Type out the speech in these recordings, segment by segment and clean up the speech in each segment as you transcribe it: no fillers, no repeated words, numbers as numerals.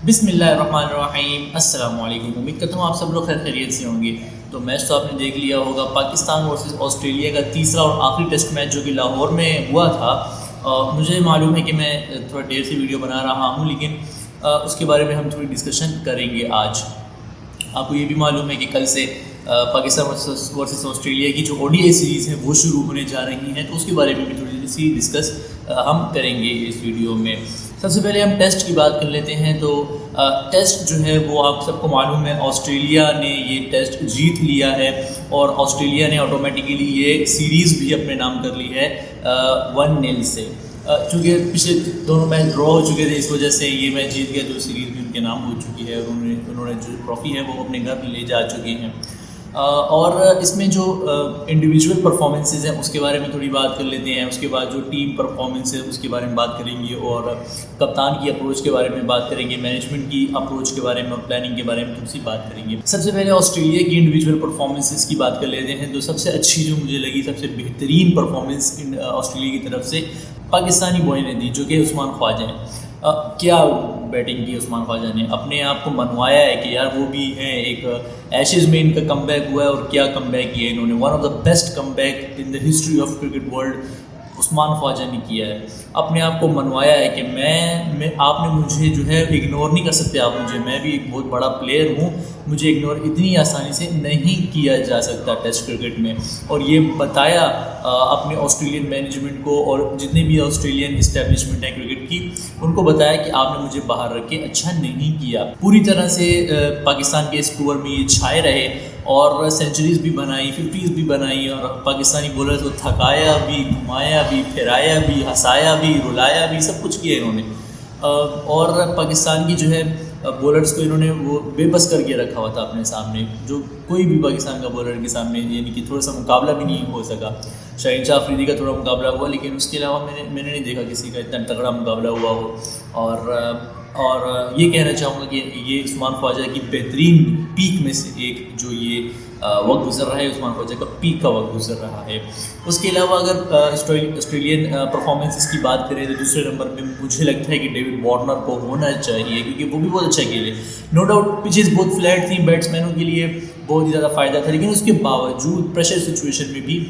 بسم اللہ الرحمن الرحیم۔ السلام علیکم، امید کرتا ہوں آپ سب لوگ خیر خیریت سے ہوں گے۔ تو میچ تو آپ نے دیکھ لیا ہوگا، پاکستان ورسز آسٹریلیا کا تیسرا اور آخری ٹیسٹ میچ جو کہ لاہور میں ہوا تھا۔ مجھے معلوم ہے کہ میں تھوڑا دیر سے ویڈیو بنا رہا ہوں، لیکن اس کے بارے میں ہم تھوڑی ڈسکشن کریں گے آج۔ آپ کو یہ بھی معلوم ہے کہ کل سے پاکستان ورسز آسٹریلیا کی جو ODI سیریز ہے وہ شروع ہونے جا رہی ہیں، تو اس کے بارے میں بھی تھوڑی سی ڈسکس ہم کریں گے اس ویڈیو میں۔ سب سے پہلے ہم ٹیسٹ کی بات کر لیتے ہیں۔ تو ٹیسٹ جو ہے وہ آپ سب کو معلوم ہے، آسٹریلیا نے یہ ٹیسٹ جیت لیا ہے اور آسٹریلیا نے آٹومیٹیکلی یہ سیریز بھی اپنے نام کر لی ہے 1-0 سے۔ چونکہ پچھلے دونوں میچ ڈرا ہو چکے تھے، اس وجہ سے یہ میچ جیت گیا، جو سیریز بھی ان کے نام ہو چکی ہے، انہوں نے جو ٹرافی ہے وہ اپنے گھر لے جا چکے ہیں۔ اور اس میں جو انڈیویجول پرفارمنسز ہیں اس کے بارے میں تھوڑی بات کر لیتے ہیں۔ اس کے بعد جو ٹیم پرفارمنس ہے اس کے بارے میں بات کریں گے، اور کپتان کی اپروچ کے بارے میں بات کریں گے، مینجمنٹ کی اپروچ کے بارے میں اور پلاننگ کے بارے میں تھوڑی سی بات کریں گے۔ سب سے پہلے آسٹریلیا کی انڈیویجول پرفارمنسز کی بات کر لیتے ہیں۔ تو سب سے اچھی جو مجھے لگی، سب سے بہترین پرفارمنس آسٹریلیا کی طرف سے پاکستانی بوائے نے دی، جو کہ عثمان خواجہ ہیں۔ کیا بیٹنگ کی عثمان خواجہ نے، اپنے آپ کو منوایا ہے کہ یار وہ بھی ہیں۔ ایک ایشز میں ان کا کم بیک ہوا ہے، اور کیا کم بیک کیا ہے انہوں نے، one of the best come back in the history of cricket world Usman Khawaja نے کیا ہے۔ اپنے آپ کو منوایا ہے کہ میں آپ نے مجھے جو ہے اگنور نہیں کر سکتے آپ مجھے، میں بھی ایک بہت بڑا پلیئر ہوں، مجھے اگنور اتنی آسانی سے نہیں کیا جا سکتا ٹیسٹ کرکٹ میں۔ اور یہ بتایا اپنے آسٹریلین مینجمنٹ کو، اور جتنے بھی آسٹریلین اسٹیبلشمنٹ ہیں کرکٹ کی، ان کو بتایا کہ آپ نے مجھے باہر رکھ کے اچھا نہیں کیا۔ پوری طرح سے پاکستان کے اسکور میں یہ چھائے رہے، اور سینچریز بھی بنائی، 50s بھی بنائی، اور پاکستانی بولر کو تھکایا بھی، گھمایا بھی، پھرایا بھی، ہنسایا بھی، رلایا بھی، سب کچھ کیا انہوں نے۔ اور پاکستان کی جو ہے بولرز کو انہوں نے وہ بے بس کر کے رکھا ہوا تھا اپنے سامنے، جو کوئی بھی پاکستان کا بولر کے سامنے یعنی کہ تھوڑا سا مقابلہ بھی نہیں ہو سکا۔ شاہین شاہ افریدی کا تھوڑا مقابلہ ہوا، لیکن اس کے علاوہ میں نے نہیں دیکھا کسی کا اتنا تگڑا مقابلہ ہوا ہو۔ اور یہ کہنا چاہوں گا کہ یہ عثمان خواجہ کی بہترین پیک میں سے ایک جو یہ وقت گزر رہا ہے، عثمان خواجہ کا پیک کا وقت گزر رہا ہے۔ اس کے علاوہ اگر آسٹریلین پرفارمنسز کی بات کریں تو دوسرے نمبر پہ مجھے لگتا ہے کہ ڈیوڈ وارنر کو ہونا چاہیے، کیونکہ وہ بھی بہت اچھا کھیلے۔ نو ڈاؤٹ پچز بہت فلیٹ تھیں، بیٹسمینوں کے لیے بہت ہی زیادہ فائدہ تھا، لیکن اس کے باوجود پریشر سچویشن میں بھی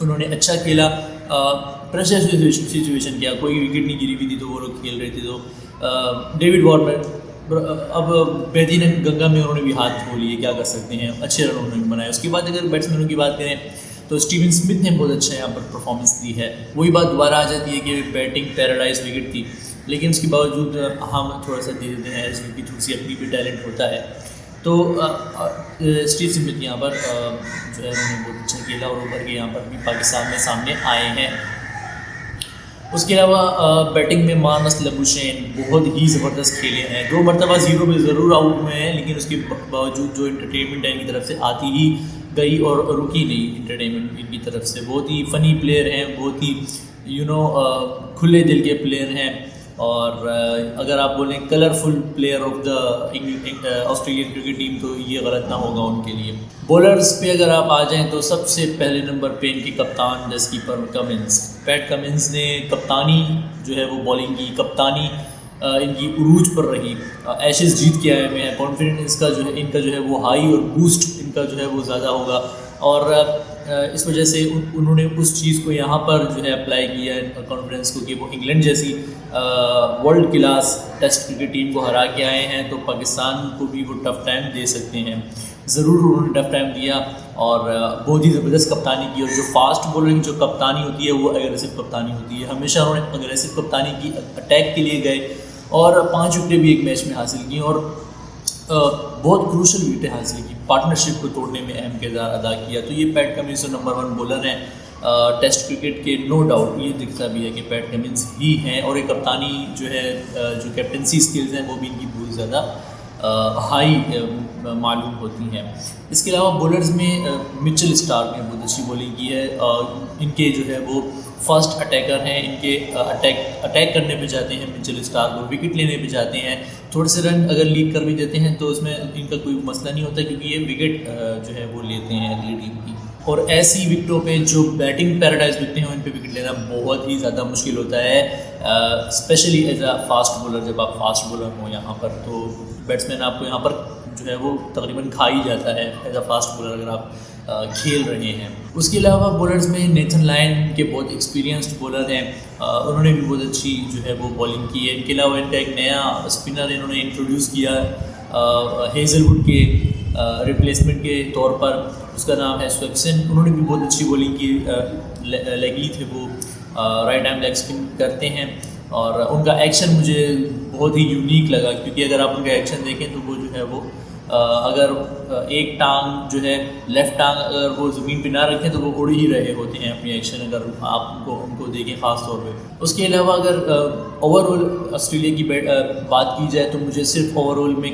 انہوں نے اچھا کھیلا۔ پریشر سچویشن کیا، کوئی وکٹ نہیں گری ہوئی تھی تو وہ لوگ کھیل رہے تھے۔ تو ڈیوڈ وارنر اب بہترین گنگا میں انہوں نے بھی ہاتھ دھو لیے، کیا کر سکتے ہیں، اچھے رن انہوں نے بنائے۔ اس کے بعد اگر بیٹسمینوں کی بات کریں تو اسٹیون اسمتھ نے بہت اچھا یہاں پر پرفارمنس دی ہے۔ وہی بات دوبارہ آ جاتی ہے کہ بیٹنگ پیراڈائز وکٹ تھی، لیکن اس کے باوجود ہم تھوڑا سا دے دیتے ہیں، کی تھوڑی سی اپنی بھی ٹیلنٹ ہوتا ہے۔ تو اسٹیو اسمتھ یہاں پر جو ہے انہوں نے بہت اچھا کھیلا، اور ابھر کے یہاں پر بھی پاکستان میں سامنے آئے ہیں۔ اس کے علاوہ بیٹنگ میں مانس لبوشین بہت ہی زبردست کھیلے ہیں، 2 مرتبہ 0 پہ ضرور آؤٹ ہوئے ہیں، لیکن اس کے باوجود جو انٹرٹینمنٹ ہے ان کی طرف سے آتی ہی گئی اور رکی نہیں انٹرٹینمنٹ ان کی طرف سے۔ بہت ہی فنی پلیئر ہیں، بہت ہی کھلے دل کے پلیئر ہیں، اور اگر آپ بولیں colourful player of the Australian cricket team تو یہ غلط نہ ہوگا ان کے لیے۔ بولرز پہ اگر آپ آ جائیں تو سب سے پہلے نمبر پہ ان کے کپتان ڈس کیپر کمنس، پیٹ کمنس نے کپتانی جو ہے وہ بالنگ کی، کپتانی ان کی عروج پر رہی۔ ایشز جیت کے آئے ہوئے ہیں، کانفیڈنس کا جو ہے ان کا جو ہے وہ ہائی، اور بوسٹ ان کا جو ہے وہ زیادہ ہوگا، اور اس وجہ سے انہوں نے اس چیز کو یہاں پر جو ہے اپلائی کیا ہے کانفیڈنس کو، کہ وہ انگلینڈ جیسی world class test cricket team کو ہرا کے آئے ہیں، تو پاکستان کو بھی وہ ٹف ٹائم دے سکتے ہیں۔ ضرور انہوں نے ٹف ٹائم دیا، اور بہت ہی زبردست کپتانی کی، اور جو فاسٹ بالر کی جو کپتانی ہوتی ہے وہ اگریسو کپتانی ہوتی ہے۔ ہمیشہ انہوں نے اگریسو کپتانی کی، اٹیک کے لیے گئے، اور 5 وکٹیں بھی ایک میچ میں حاصل کی، اور بہت کروشل وکٹیں حاصل کی، پارٹنرشپ کو توڑنے میں اہم کردار ادا کیا۔ تو یہ پیٹ کمنس نمبر 1 بولر ہیں ٹیسٹ کرکٹ کے، نو ڈاؤٹ یہ دکھتا بھی ہے کہ پیٹ کمنس ہی ہیں، اور ایک کپتانی جو ہے جو کیپٹنسی اسکلز ہیں وہ بھی ان کی بہت زیادہ ہائی معلوم ہوتی ہیں۔ اس کے علاوہ بولرز میں مچل اسٹارک نے بہت اچھی بولنگ کی ہے، ان کے جو ہے وہ فاسٹ اٹیکر ہیں، ان کے اٹیک کرنے پہ جاتے ہیں مچل اسٹارک، اور وکٹ لینے پہ جاتے ہیں۔ تھوڑے سے رن اگر لیڈ کر بھی دیتے ہیں تو اس میں ان کا کوئی مسئلہ نہیں ہوتا، کیونکہ یہ وکٹ جو ہے وہ لیتے ہیں اگلی ٹیم کی۔ اور ایسی وکٹوں پہ جو بیٹنگ پیراڈائز وکٹیں ہیں ان پہ وکٹ لینا بہت ہی زیادہ مشکل ہوتا ہے، especially as a fast bowler. جب آپ فاسٹ بولر ہوں یہاں پر تو بیٹسمین آپ کو یہاں پر جو ہے وہ تقریباً کھا ہی جاتا ہے ایز اے فاسٹ بولر اگر آپ کھیل رہے ہیں. اس کے علاوہ بولرز میں نیتھن لائن کے بہت ایکسپیرینسڈ بولر ہیں، انہوں نے بھی بہت اچھی جو ہے وہ بالنگ کی ہے. ان کے علاوہ ان کا ایک نیا اسپنر انہوں نے انٹروڈیوس کیا ہیزل ووڈ کے ریپلیسمنٹ کے طور پر، اس کا نام ہے سویپسن. انہوں نے بھی بہت اچھی بالنگ کی، لیگی تھے وہ، رائٹ ہینڈ لیگ اسپن کرتے ہیں اور ان کا ایکشن مجھے بہت ہی یونیک لگا، کیونکہ اگر آپ ان کا ایکشن دیکھیں تو وہ جو ہے وہ اگر ایک ٹانگ جو ہے لیفٹ ٹانگ اگر وہ زمین پہ نہ رکھیں تو وہ اڑ ہی رہے ہوتے ہیں اپنی ایکشن اگر آپ ان کو دیکھیں خاص طور پہ. اس کے علاوہ اگر اوور آل آسٹریلیا کی بات کی جائے تو مجھے صرف اوور آل میں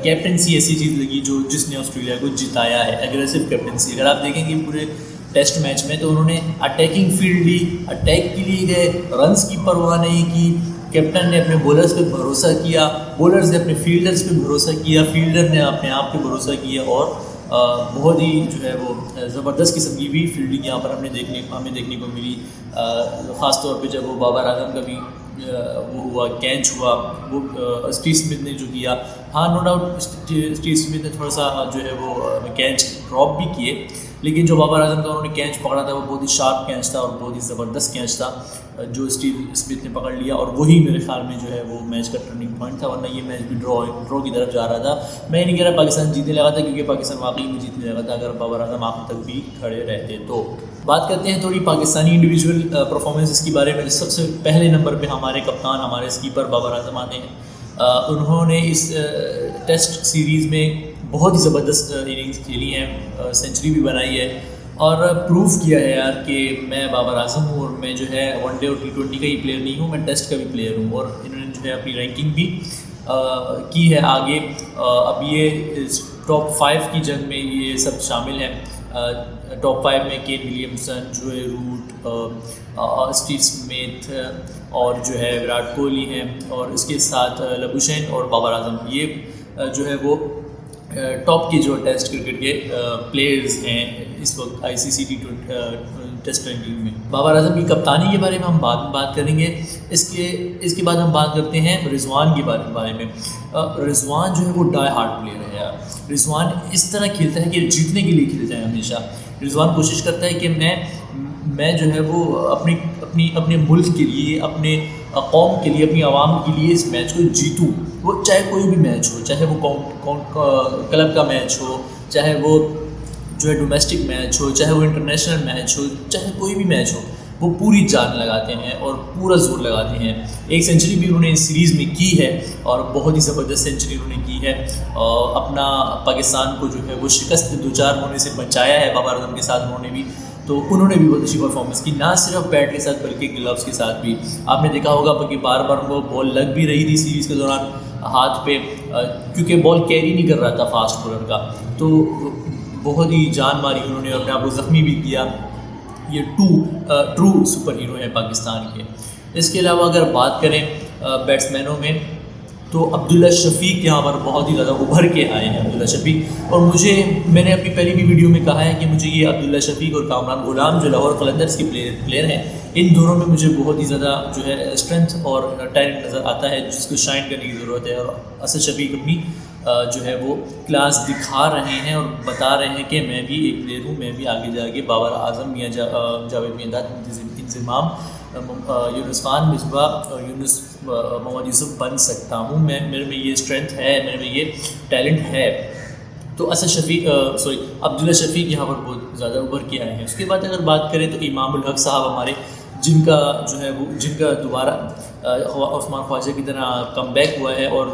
کیپٹنسی ایسی چیز لگی جس نے آسٹریلیا کو جتایا ہے، اگریسو کیپٹنسی. اگر آپ دیکھیں گے پورے ٹیسٹ میچ میں تو انہوں نے اٹیکنگ فیلڈ لی، اٹیک کے لیے گئے، رنس کی پرواہ نہیں کی. کیپٹن نے اپنے بولرز پہ بھروسہ کیا، بولرز نے اپنے فیلڈرز پہ بھروسہ کیا، فیلڈر نے اپنے آپ پہ بھروسہ کیا اور بہت ہی جو ہے وہ زبردست قسم کی بھی فیلڈنگ یہاں پر ہمیں دیکھنے کو ملی. خاص طور پہ جب وہ بابر اعظم کا بھی وہ ہوا کیچ ہوا، وہ اسٹیو اسمتھ نے جو کیا، ہاں نو ڈاؤٹ اسٹیو اسمتھ نے تھوڑا سا جو ہے وہ کیچ ڈراپ بھی کیے، لیکن جو بابر اعظم کا انہوں نے کیچ پکڑا تھا وہ بہت ہی شارپ کیچ تھا اور بہت ہی زبردست کیچ تھا جو اسٹیو اسمتھ نے پکڑ لیا، اور وہی میرے خیال میں جو ہے وہ میچ کا ٹرننگ پوائنٹ تھا. ورنہ یہ میچ بھی ڈرا کی طرف جا رہا تھا. میں نہیں کہہ رہا پاکستان جیتنے لگا تھا، کیونکہ پاکستان واقعی میں جیتنے لگا تھا اگر بابر اعظم آخر تک بھی کھڑے رہتے. تو بات کرتے ہیں تھوڑی پاکستانی انڈیویجول پرفارمنسز کے بارے میں. سب سے پہلے نمبر پہ ہمارے کپتان، ہمارے اسکیپر بابر اعظم آتے ہیں. انہوں نے اس ٹیسٹ سیریز میں بہت ہی زبردست اننگز کھیلی ہیں، سینچری بھی بنائی ہے اور پروف کیا ہے یار کہ میں بابر اعظم ہوں اور میں جو ہے ون ڈے اور T20 کا ہی پلیئر نہیں ہوں، میں ٹیسٹ کا بھی پلیئر ہوں. اور انہوں نے جو ہے اپنی رینکنگ بھی کی ہے آگے. اب یہ ٹاپ 5 کی جنگ میں یہ سب شامل ہیں. ٹاپ 5 میں کین ولیمسن، جوئے روٹ، اسٹیو اسمتھ اور جو ہے وراٹ کوہلی ہیں، اور اس کے ساتھ لبوشین اور بابر اعظم. یہ جو ہے وہ ٹاپ کے جو ٹیسٹ کرکٹ کے پلیئرز ہیں اس وقت ICC ٹیسٹ رینکنگ میں. بابر اعظم کی کپتانی کے بارے میں ہم بعد میں بات کریں گے. اس کے بعد ہم بات کرتے ہیں رضوان کے بارے میں. رضوان جو ہے وہ ڈائی ہارڈ پلیئر ہے یار. رضوان اس طرح کھیلتا ہے کہ جیتنے کے لیے کھیلتا ہے ہمیشہ. رضوان کوشش کرتا ہے کہ میں جو ہے وہ اپنے ملک کے لیے، اپنے قوم کے لیے، اپنی عوام کے لیے اس میچ کو جیتوں. وہ چاہے کوئی بھی میچ ہو، چاہے وہ کلب کا میچ ہو، چاہے وہ جو ہے ڈومیسٹک میچ ہو، چاہے وہ انٹرنیشنل میچ ہو، چاہے کوئی بھی میچ ہو، وہ پوری جان لگاتے ہیں اور پورا زور لگاتے ہیں. ایک سینچری بھی انہوں نے اس سیریز میں کی ہے اور بہت ہی زبردست سینچری انہوں نے کی ہے. اپنا پاکستان کو جو ہے وہ شکست دوچار ہونے سے بچایا ہے بابر اعظم کے ساتھ انہوں نے بھی. تو انہوں نے بھی بہت اچھی پرفارمنس کی، نہ صرف بیٹ کے ساتھ بلکہ گلوز کے ساتھ بھی. آپ نے دیکھا ہوگا کہ بار بار وہ بال لگ بھی رہی تھی سیریز کے دوران ہاتھ پہ، کیونکہ بال کیری نہیں کر رہا تھا فاسٹ بولر کا. تو بہت ہی جان ماری انہوں نے، اپنے آپ کو زخمی بھی کیا. یہ ٹرو سپر ہیرو ہیں پاکستان کے. اس کے علاوہ اگر بات کریں بیٹسمینوں میں تو عبداللہ شفیق یہاں پر بہت ہی زیادہ ابھر کے آئے ہیں. عبداللہ شفیق، اور میں نے اپنی پہلی بھی ویڈیو میں کہا ہے کہ مجھے یہ عبداللہ شفیق اور کامران غلام جو لاہور قلندرز کے پلیئر ہیں، ان دونوں میں مجھے بہت ہی زیادہ جو ہے اسٹرینتھ اور ٹیلنٹ نظر آتا ہے جس کو شائن کرنے کی ضرورت ہے. اور اسد شفیق اپنی جو ہے وہ کلاس دکھا رہے ہیں اور بتا رہے ہیں کہ میں بھی ایک پلیئر ہوں، میں بھی آگے جا کے بابر اعظم یا جاوید میانداد انضمام، یونس خان مصباح اور محمد یوسف بن سکتا ہوں. میرے میں یہ اسٹرینتھ ہے، میرے میں یہ ٹیلنٹ ہے. تو عبداللہ شفیق یہاں پر بہت زیادہ ابھر کے آئے ہیں. اس کے بعد اگر بات کریں تو امام الحق صاحب ہمارے، جن کا دوبارہ عثمان خواجہ کی طرح کم بیک ہوا ہے اور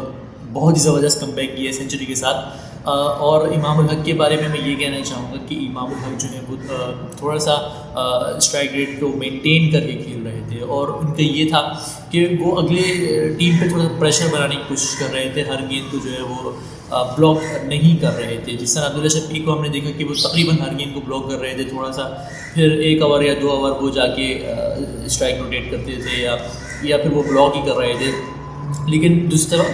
بہت ہی زبردست کم بیک کیا ہے سینچری کے ساتھ. اور امام الحق کے بارے میں یہ کہنا چاہوں گا کہ امام الحق جو ہے وہ تھوڑا سا اسٹرائک ریٹ کو مینٹین کر کے کھیل رہے تھے، اور ان کا یہ تھا کہ وہ اگلے ٹیم پہ تھوڑا سا پریشر بنانے کی کوشش کر رہے تھے، ہر گیند کو جو ہے وہ بلاک نہیں کر رہے تھے. جس طرح عبداللہ شفیق کو ہم نے دیکھا کہ وہ تقریباً ہر گیند کو بلاک کر رہے تھے، تھوڑا سا پھر 1 اوور یا 2 اوور وہ جا کے اسٹرائک روٹیٹ کرتے تھے یا پھر وہ بلاک ہی کر رہے تھے. لیکن دوسری طرف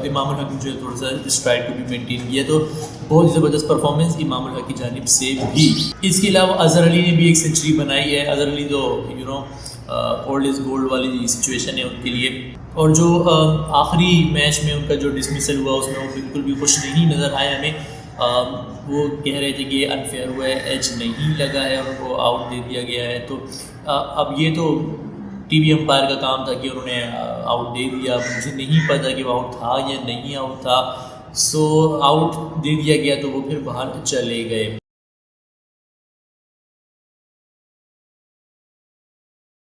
امام الحق نے جو ہے تھوڑا سا اسٹرائٹ کو بھی مینٹین کیا، تو بہت زبردست پرفارمنس امام الحق کی جانب سے بھی۔ اس کے علاوہ اظہر علی نے بھی ایک سینچری بنائی ہے۔ اظہر علی تو اولڈ از گولڈ والی سچویشن ہے ان کے لیے، اور جو آخری میچ میں ان کا جو ڈسمسل ہوا اس میں وہ بالکل بھی خوش نہیں نظر آئے ہمیں۔ وہ کہہ رہے تھے کہ یہ انفیئر ہوا ہے، ایج نہیں لگا ہے اور ان کو آؤٹ دے دیا گیا ہے۔ تو اب یہ تو ٹی وی امپائر کا کام تھا کہ انہوں نے آؤٹ دے دیا، مجھے نہیں پتہ کہ وہ آؤٹ تھا یا نہیں آؤٹ تھا، سو آؤٹ دے دیا گیا تو وہ پھر باہر چلے گئے۔